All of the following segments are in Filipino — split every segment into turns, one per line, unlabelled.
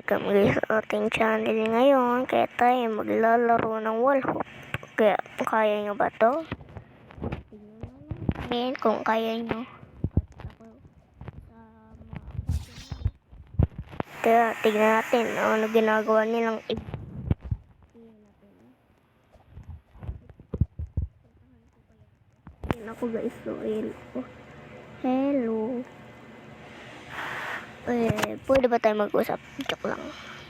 Welcome guys sa ating channel ngayon. Kaya tayo maglalaro ng wall hoop. Kaya nyo ba to? Tignan natin kung kaya nyo. Kaya tignan natin ano ginagawa nilang iba. Ako guys, so hello. Pwede ba tayo mag-usap? Joke lang.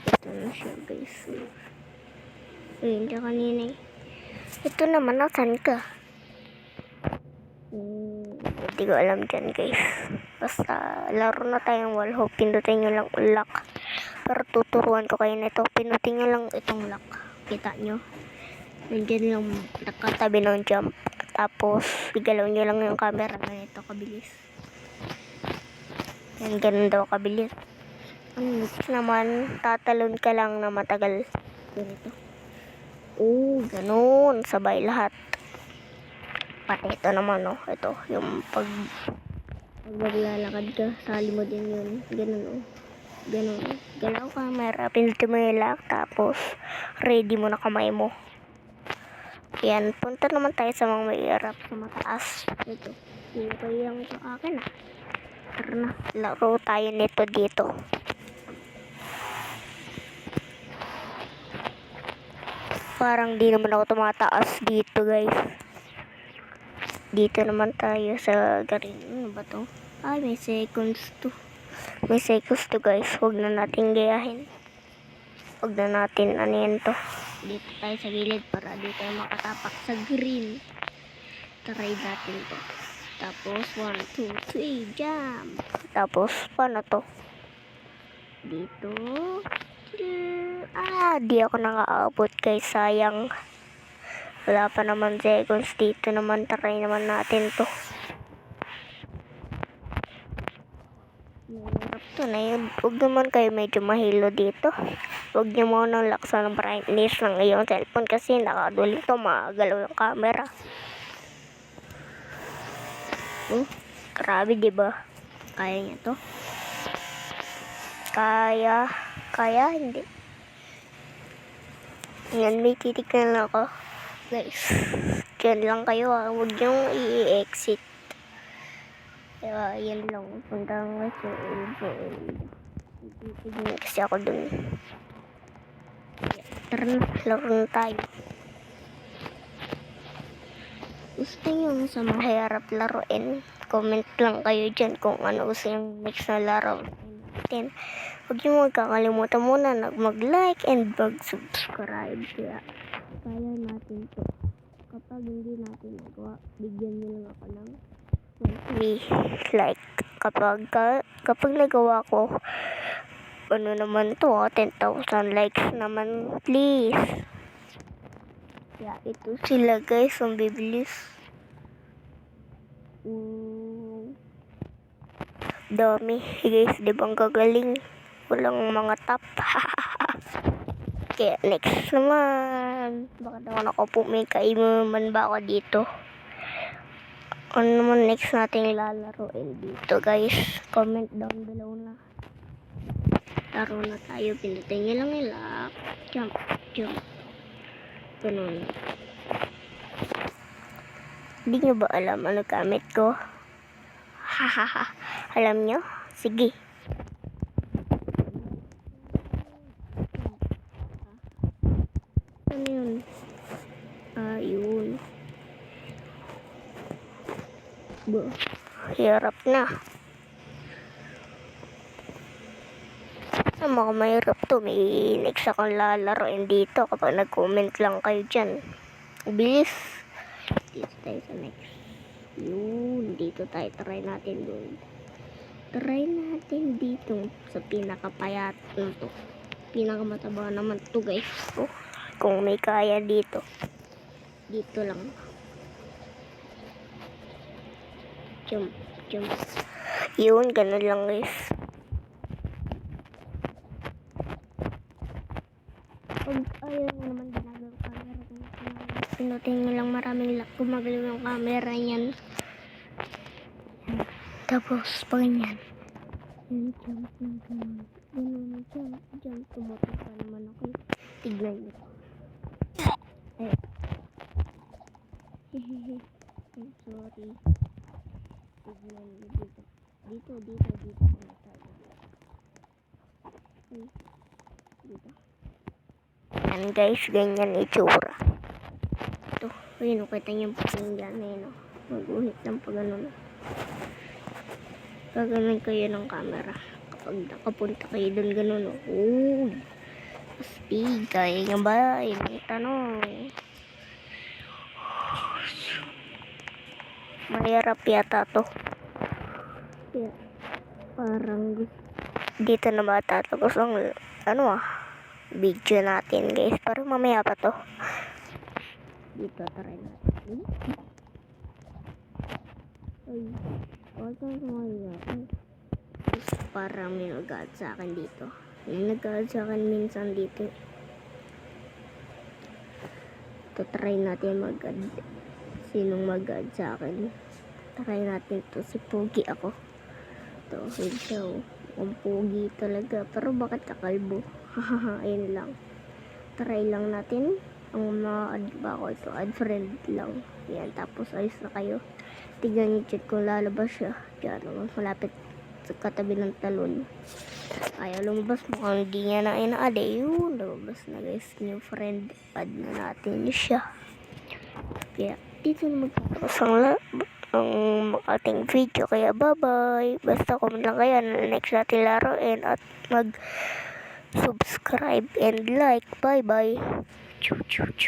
Ito na siya guys. Ayun siya kanina eh. Ito naman, nasan ka? Hindi ko alam dyan guys. Basta laro na tayong wall hoop. Pindutin nyo lang lock. Pero tuturuan ko kayo nito. Pindutin nyo lang itong lock. Kita nyo? Nandiyan lang nakatabi ng jump. Tapos igalaw nyo lang yung camera. Ganito kabilis. Yan, ganun daw kabilis. Next naman, tatalon ka lang na matagal. Ganito. Ganun. Sabay lahat. Pati ito naman, oh. Ito, yung pag maglalakad ka, sali mo din yun. Ganun, oh. Ganun. Galaw camera, pindutin mo yung lock, tapos ready mo na kamay mo. Yan, punta naman tayo sa mga mahirap sa mataas. Ito. Okay lang sa akin, ah. Tara na, laro tayo nito dito. Parang di naman ako tumataas dito guys. Dito naman tayo sa garin. Ano ba to? Ay, may seconds to. May seconds to guys. Huwag na natin gayahin. Huwag na natin ano yan to. Dito tayo sa gilid para di tayo makatapak sa green. Try natin to. Tapos 1, 2, 3, jump. Tapos paano to? Dito. Di ako nakaabot guys, sayang. Wala pa naman seconds dito naman. Try naman natin to. Mahirap to na yun. Huwag naman kayo medyo mahilo dito. Huwag nyo muna laksan ng brightness ng iyong cellphone kasi nakaduling to, magalaw yung camera. Grabe diba? Kaya niya to? Kaya hindi. Yan, may titignan lang ako. Guys, dyan lang kayo ha. Huwag niyong i-exit. Yan lang. Punta nga sa titignan kasi ako dun. Tara na, laro na tayo. Gusto nyo sa mahirap laruin? Comment lang kayo dyan kung ano gusto yung next na laro natin. Huwag nyo magkakalimutan muna na mag-like and mag-subscribe. Kaya natin to. Kapag hindi natin nagawa, bigyan nyo lang ako ng 1 like. Kapag nagawa ko, ano naman to, 10,000 likes naman, please. Kaya ito sila guys, ang bibilis. Dami guys, di bang gagaling? Walang mga top. Kaya next naman, baka daw nakaupo, may kaimaman ba ako dito? Ano naman next natin lalaroin dito guys? Comment down below na. Laro na tayo, pindutin nyo lang nila. Jump. Ganun. Hindi nyo ba alam ano gamit ko? Hahaha. Alam nyo? Sige. Ano yun? Yun. Hirap na. Mga mahirap to. May next akong lalaroin dito kapag nag-comment lang kayo dyan. Bilis. Dito tayo sa next. Yun. Dito tayo. Try natin doon. Try natin dito sa pinakapayat na to. Pinakamataba naman to guys. Kung may kaya dito. Dito lang. Jump. Yun. Ganun lang guys. Pag ayaw mo naman ginagawa camera, pinutin nyo lang maraming lock, gumagalaw yung camera yan. Tapos pag ganyan, jump Tumutok pa naman ako. Tignan niyo. Ay. Hehehe. I'm sorry. Tignan niyo dito. Dito. Ano tayo? Ay. Dito. Yan guys, ganyan itsura. Ito. Ayun, kita niyo po yung ganyan. Mag-uhit lang pag ano na. Gaganon kayo ng camera. Kapag nakapunta kayo doon ganun. Oh. Astig. Kaya nga ba? Yung tanong. Mahirap yata to. Kaya, parang dito na matatapos ang video natin guys. Parang mamaya pa to. Dito try natin. Ay, wag kang kumayakan. Parang may nag-add sa akin dito. May nag-add sa akin minsan dito. Ito try natin mag-add. Sinong mag-add sa akin? Try natin to. Si Pogi ako. Ito, siya. Ang pogi talaga. Pero bakit kakalbo? Hahaha, ayun lang. Try lang natin. Ang ma-add ba ako ito? Add friend lang. Yan, tapos ayos na kayo. Tignan niyo chat kung lalabas siya. Diyan, malapit sa katabi ng talon. Ayaw lumabas. Mukhang hindi niya na ina-add eh. Yun, lumabas na guys. New friend. Add na natin siya. Kaya, dito na magtatapos ang ating video. Kaya bye-bye. Basta comment lang kayo na next natin laruin at mag-subscribe and like. Bye-bye. Choo choo choo.